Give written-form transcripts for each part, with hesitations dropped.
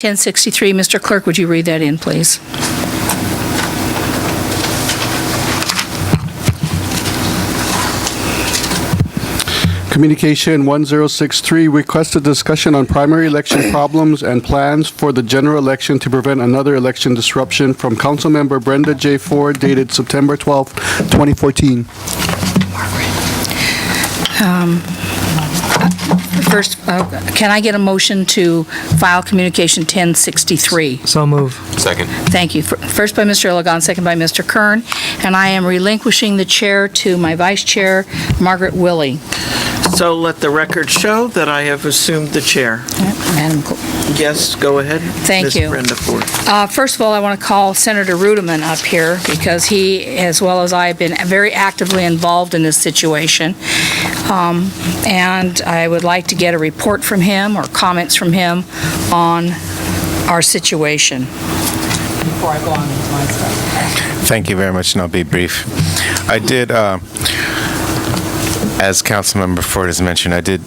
1063. Mr. Clerk, would you read that in, please? Communication 1063, requested discussion on primary election problems and plans for the general election to prevent another election disruption from Councilmember Brenda J. Ford, dated September 12, 2014. First, can I get a motion to file Communication 1063? So move. Second. Thank you. First by Mr. Illegan, second by Mr. Kern, and I am relinquishing the chair to my Vice Chair, Margaret Willey. So let the record show that I have assumed the chair. Madam Yes, go ahead. Thank Ms. you. Brenda Ford. First of all, I want to call Senator Ruderman up here because he, as well as I, have been very actively involved in this situation. And I would like to get a report from him or comments from him on our situation before I go on with my stuff. Thank you very much, and I'll be brief. I did, as Councilmember Ford has mentioned, I did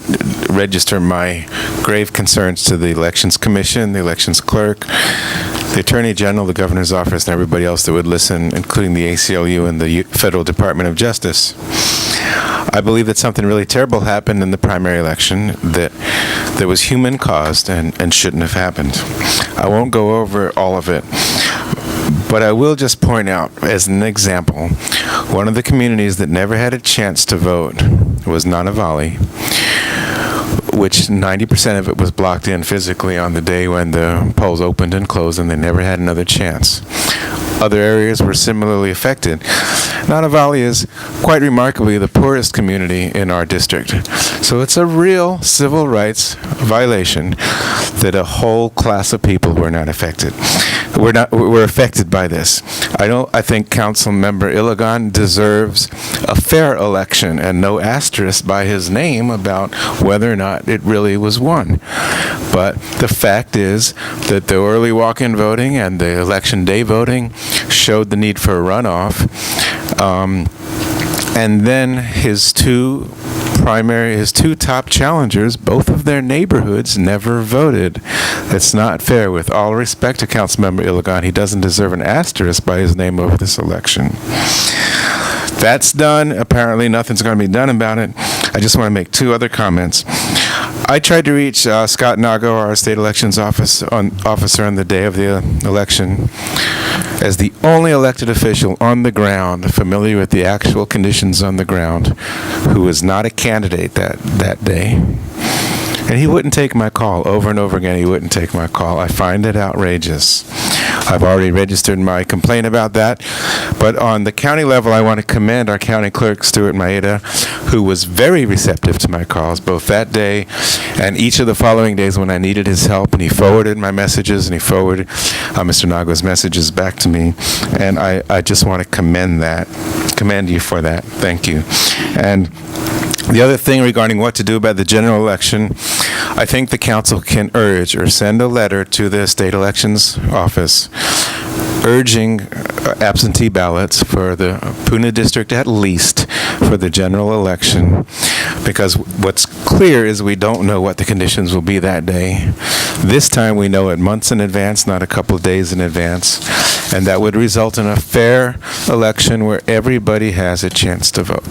register my grave concerns to the Elections Commission, the Elections Clerk, the Attorney General, the Governor's Office, and everybody else that would listen, including the ACLU and the Federal Department of Justice. I believe that something really terrible happened in the primary election that was human-caused and shouldn't have happened. I won't go over all of it, but I will just point out, as an example, one of the communities that never had a chance to vote was Nanawale, which 90% of it was blocked in physically on the day when the polls opened and closed, and they never had another chance. Other areas were similarly affected. Nanawale is quite remarkably the poorest community in our district. So it's a real civil rights violation that a whole class of people were not affected. We're affected by this. I think Councilmember Illegan deserves a fair election and no asterisk by his name about whether or not it really was won. But the fact is that the early walk-in voting and the election day voting showed the need for a runoff. And then his two top challengers, both of their neighborhoods never voted. It's not fair. With all respect to Councilmember Illegan, he doesn't deserve an asterisk by his name over this election. That's done. Apparently nothing's going to be done about it. I just want to make two other comments. I tried to reach Scott Nago, our state elections officer, on the day of the election, as the only elected official on the ground, familiar with the actual conditions on the ground, who was not a candidate that day. And he wouldn't take my call. Over and over again, he wouldn't take my call. I find it outrageous. I've already registered my complaint about that. But on the county level, I want to commend our county clerk, Stuart Maeda, who was very receptive to my calls, both that day and each of the following days when I needed his help. And he forwarded my messages, and he forwarded Mr. Nago's messages back to me. And I just want to commend you for that. Thank you. And the other thing regarding what to do about the general election, I think the council can urge or send a letter to the state elections office urging absentee ballots for the Puna district, at least for the general election, because what's clear is we don't know what the conditions will be that day. This time we know it months in advance, not a couple of days in advance, and that would result in a fair election where everybody has a chance to vote.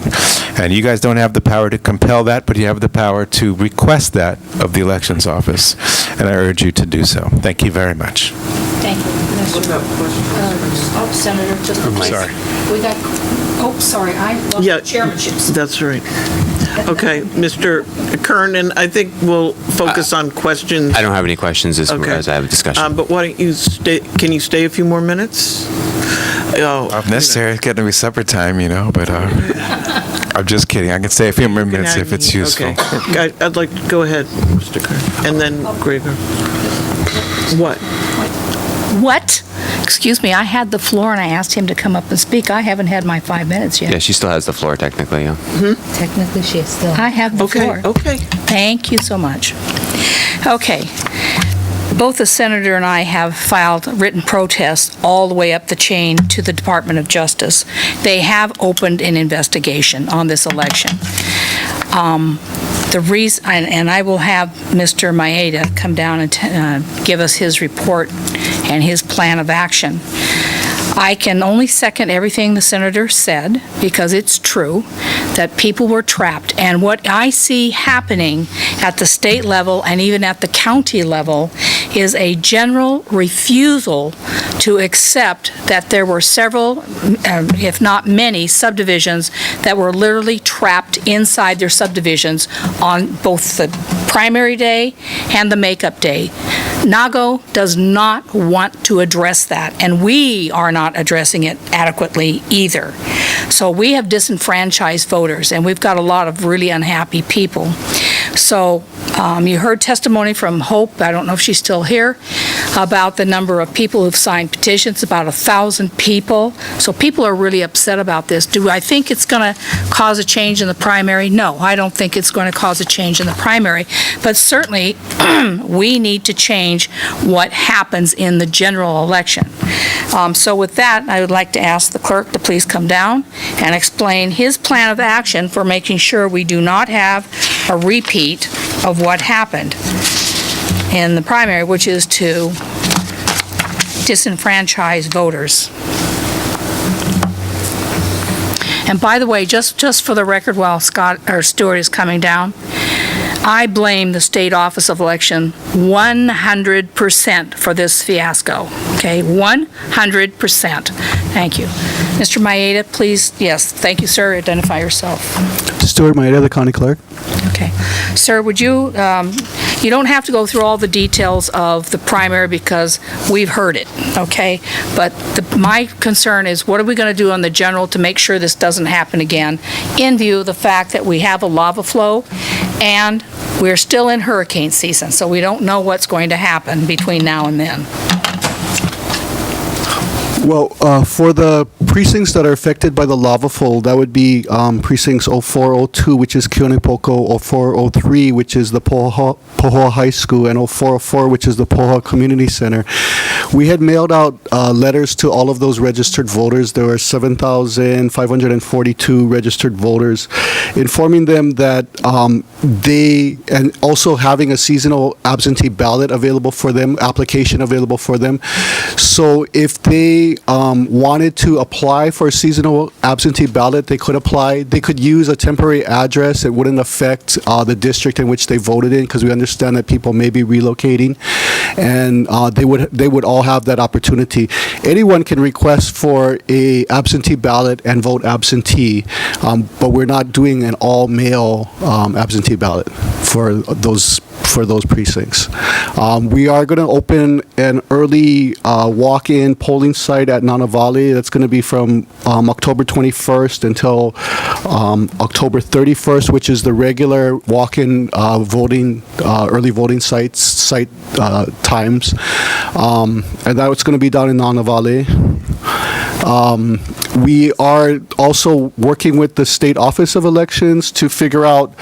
And you guys don't have the power to compel that, but you have the power to request that of the elections office, and I urge you to do so. Thank you very much. Thank you. Senator, just Sorry. We got, sorry, I lost Yeah, chairmanship. That's right. Okay, Mr. Kern, and I think we'll focus on questions. I don't have any questions as Okay. I have a discussion. But why don't you stay? Can you stay a few more minutes? If necessary, it's getting to be supper time, but I'm just kidding. I can stay a few more minutes if it's useful. Okay. I'd like to go ahead, Mr. Kern, and then Gregor. What? What? Excuse me, I had the floor and I asked him to come up and speak. I haven't had my 5 minutes yet. Yeah, she still has the floor technically, yeah. Technically, she is still. I have the floor. Okay. Thank you so much. Okay. Both the senator and I have filed written protests all the way up the chain to the Department of Justice. They have opened an investigation on this election. The reason, and I will have Mr. Maeda come down and give us his report and his plan of action. I can only second everything the senator said, because it's true that people were trapped. And what I see happening at the state level and even at the county level is a general refusal to accept that there were several, if not many, subdivisions that were literally trapped inside their subdivisions on both the primary day and the makeup day. Nago does not want to address that, and we are not addressing it adequately either. So we have disenfranchised voters, and we've got a lot of really unhappy people. So you heard testimony from Hope, I don't know if she's still here, about the number of people who've signed petitions, about 1,000 people. So people are really upset about this. Do I think it's going to cause a change in the primary? No, I don't think it's going to cause a change in the primary. But certainly, we need to change what happens in the general election. So with that, I would like to ask the clerk to please come down and explain his plan of action for making sure we do not have a repeat of what happened in the primary, which is to disenfranchise voters. And by the way, just for the record, while Stuart is coming down, I blame the State Office of Election 100% for this fiasco, okay? 100%. Thank you. Mr. Maeda, please, yes, thank you, sir. Identify yourself. Stuart Maeda, the county clerk. Okay. Sir, would you, you don't have to go through all the details of the primary because we've heard it, okay? But my concern is, what are we going to do on the general to make sure this doesn't happen again, in view of the fact that we have a lava flow and we're still in hurricane season, so we don't know what's going to happen between now and then. Well, for the precincts that are affected by the lava flow, that would be precincts 0402, which is Keonepoko, 0403, which is the Pahoa High School, and 0404, which is the Pahoa Community Center. We had mailed out letters to all of those registered voters. There were 7,542 registered voters, informing them that and also having a seasonal absentee ballot available for them, application available for them. So if they wanted to apply for a seasonal absentee ballot, they could apply. They could use a temporary address. It wouldn't affect the district in which they voted in, because we understand that people may be relocating, and they would all have that opportunity. Anyone can request for a absentee ballot and vote absentee, but we're not doing an all-mail absentee ballot for those precincts. We are going to open an early walk-in polling site at Nanawale. That's going to be from October 21st until October 31st, which is the regular walk-in voting, early voting site times. And that's going to be down in Nanawale. We are also working with the State Office of Elections to figure out,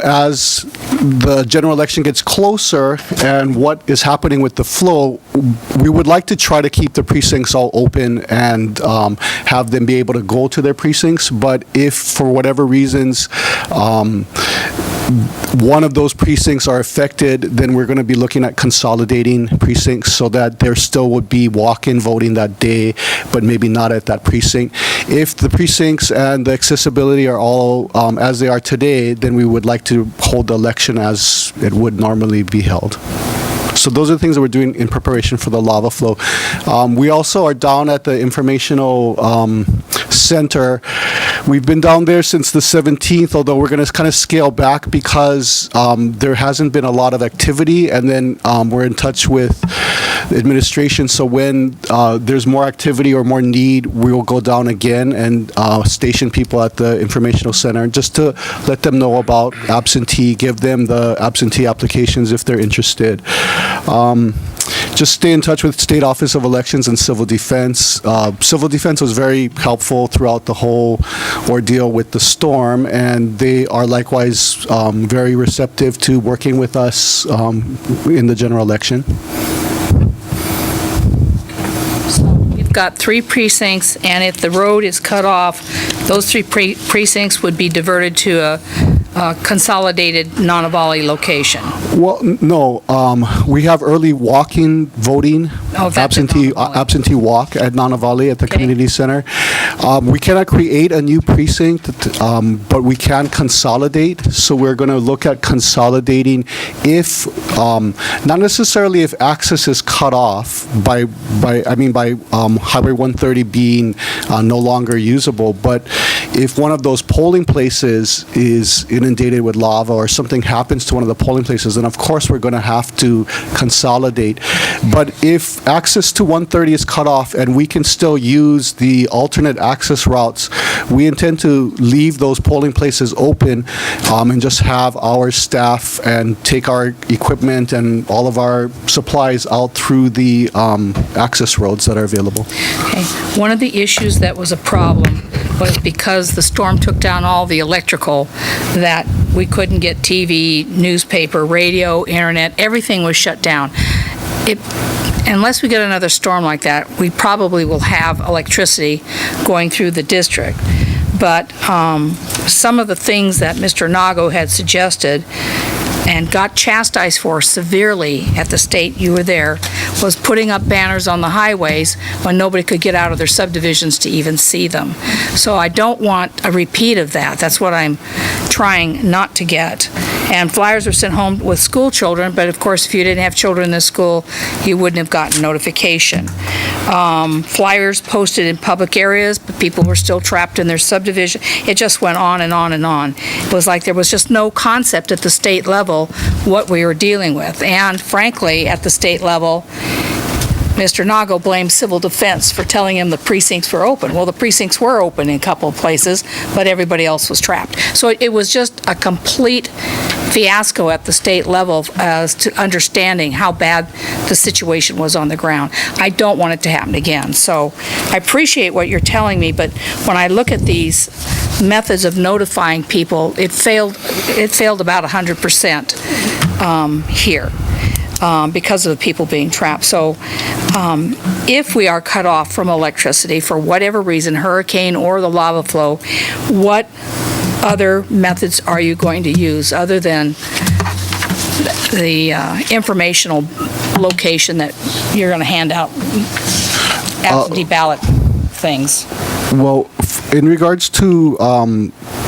as the general election gets closer and what is happening with the flow, we would like to try to keep the precincts all open and have them be able to go to their precincts. But if for whatever reasons one of those precincts are affected, then we're going to be looking at consolidating precincts so that there still would be walk-in voting that day, but maybe not at that precinct. If the precincts and the accessibility are all as they are today, then we would like to hold the election as it would normally be held. So those are the things that we're doing in preparation for the lava flow. We also are down at the informational center. We've been down there since the 17th, although we're going to kind of scale back because there hasn't been a lot of activity, and then we're in touch with the administration. So when there's more activity or more need, we will go down again and station people at the informational center just to let them know about absentee, give them the absentee applications if they're interested. Just stay in touch with State Office of Elections and Civil Defense. Civil Defense was very helpful throughout the whole ordeal with the storm, and they are likewise very receptive to working with us in the general election. So you've got 3 precincts, and if the road is cut off, those 3 precincts would be diverted to a consolidated Nanawale location. Well, no, we have early walk-in voting, Oh, that's at Nanawale. absentee walk at Nanawale at the Okay. community center. We cannot create a new precinct, but we can consolidate. So we're going to look at consolidating if, not necessarily if access is cut off by Highway 130 being no longer usable, but if one of those polling places is inundated with lava or something happens to one of the polling places, then of course we're going to have to consolidate. But if access to 130 is cut off and we can still use the alternate access routes, we intend to leave those polling places open and just have our staff and take our equipment and all of our supplies out through the access roads that are available. Okay. One of the issues that was a problem was because the storm took down all the electrical, that we couldn't get TV, newspaper, radio, internet, everything was shut down. Unless we get another storm like that, we probably will have electricity going through the district. But some of the things that Mr. Nago had suggested and got chastised for severely at the state, you were there, was putting up banners on the highways when nobody could get out of their subdivisions to even see them. So I don't want a repeat of that. That's what I'm trying not to get. And flyers were sent home with school children, but of course, if you didn't have children in the school, you wouldn't have gotten notification. Flyers posted in public areas, but people were still trapped in their subdivision. It just went on and on and on. It was like there was just no concept at the state level what we were dealing with. And frankly, at the state level, Mr. Nago blamed civil defense for telling him the precincts were open. Well, the precincts were open in a couple of places, but everybody else was trapped. So it was just a complete fiasco at the state level as to understanding how bad the situation was on the ground. I don't want it to happen again. So I appreciate what you're telling me, but when I look at these methods of notifying people, it failed about 100% here. Because of the people being trapped. So if we are cut off from electricity for whatever reason, hurricane or the lava flow, what other methods are you going to use other than the informational location that you're going to hand out absentee ballot things? Well, in regards to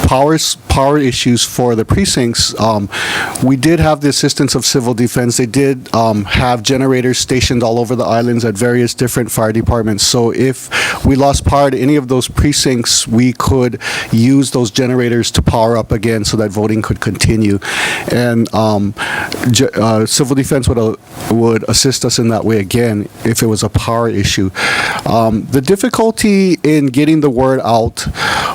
power issues for the precincts, we did have the assistance of civil defense. They did have generators stationed all over the islands at various different fire departments. So if we lost power to any of those precincts, we could use those generators to power up again so that voting could continue. And civil defense would assist us in that way again if it was a power issue. The difficulty in getting the word out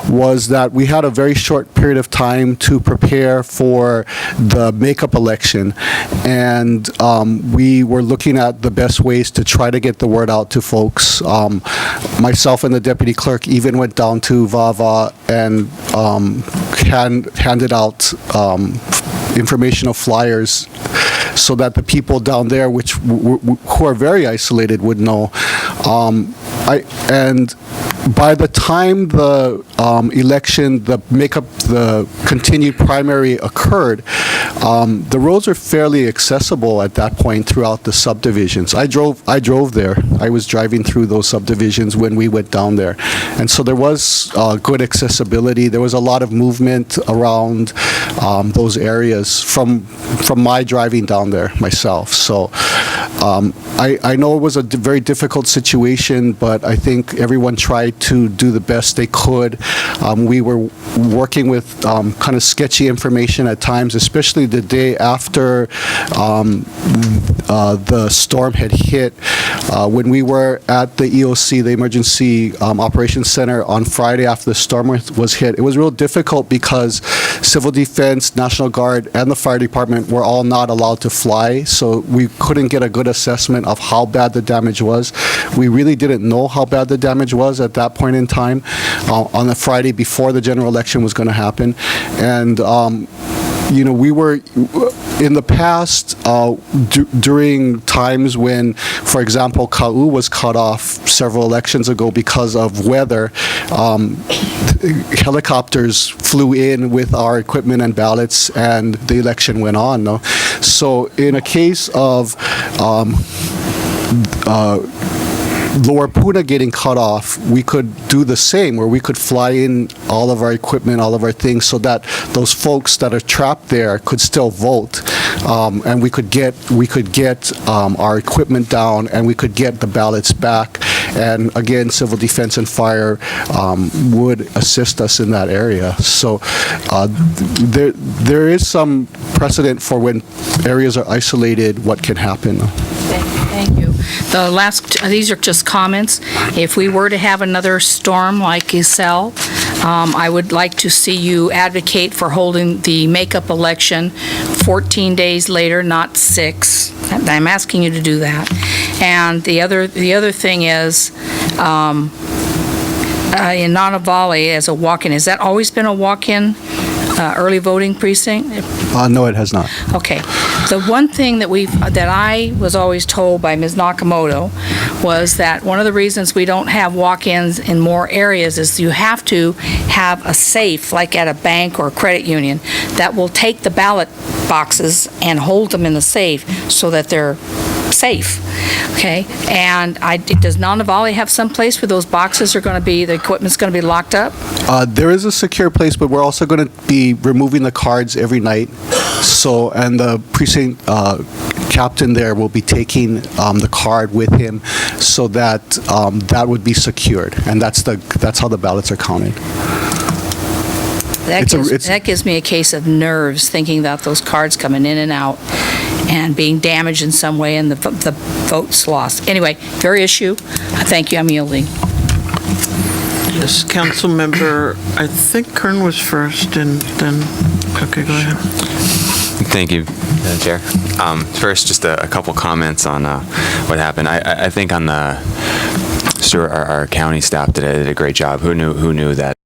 was that we had a very short period of time to prepare for the makeup election, and we were looking at the best ways to try to get the word out to folks. Myself and the deputy clerk even went down to Vava and handed out informational flyers so that the people down there, who are very isolated, would know. And by the time the election, the continued primary occurred, the roads are fairly accessible at that point throughout the subdivisions. I drove there. I was driving through those subdivisions when we went down there. And so there was good accessibility. There was a lot of movement around those areas from my driving down there myself. So I know it was a very difficult situation, but I think everyone tried to do the best they could. We were working with kind of sketchy information at times, especially the day after the storm had hit. When we were at the EOC, the Emergency Operations Center, on Friday after the storm was hit, it was real difficult because Civil Defense, National Guard, and the fire department were all not allowed to fly, so we couldn't get a good assessment of how bad the damage was. We really didn't know how bad the damage was at that point in time on the Friday before the general election was going to happen. And we were, in the past, during times when, for example, Ka'u was cut off several elections ago because of weather, helicopters flew in with our equipment and ballots, and the election went on. No? So in a case of Lower Puna getting cut off, we could do the same, where we could fly in all of our equipment, all of our things, so that those folks that are trapped there could still vote, and we could get our equipment down, and we could get the ballots back. And again, Civil Defense and Fire would assist us in that area. So there is some precedent for when areas are isolated, what can happen. Thank you. The last, these are just comments. If we were to have another storm like Iselle, I would like to see you advocate for holding the makeup election 14 days later, not 6. I'm asking you to do that. And the other thing is, in Nanawale as a walk-in, has that always been a walk-in early voting precinct? No, it has not. Okay. The one thing that I was always told by Ms. Nakamoto was that one of the reasons we don't have walk-ins in more areas is you have to have a safe, like at a bank or a credit union, that will take the ballot boxes and hold them in the safe so that they're safe. Okay? And does Nanawale have some place where those boxes are going to be, the equipment's going to be locked up? There is a secure place, but we're also going to be removing the cards every night. So, and the precinct captain there will be taking the card with him, so that that would be secured, and that's how the ballots are counted. That gives me a case of nerves, thinking about those cards coming in and out and being damaged in some way and the votes lost. Anyway, very issue. Thank you. I'm yielding. Yes, council member, I think Kern was first, and then, okay, go ahead. Thank you, Chair. First, just a couple comments on what happened. I think on the Stuart, our county staff did a great job. Who knew that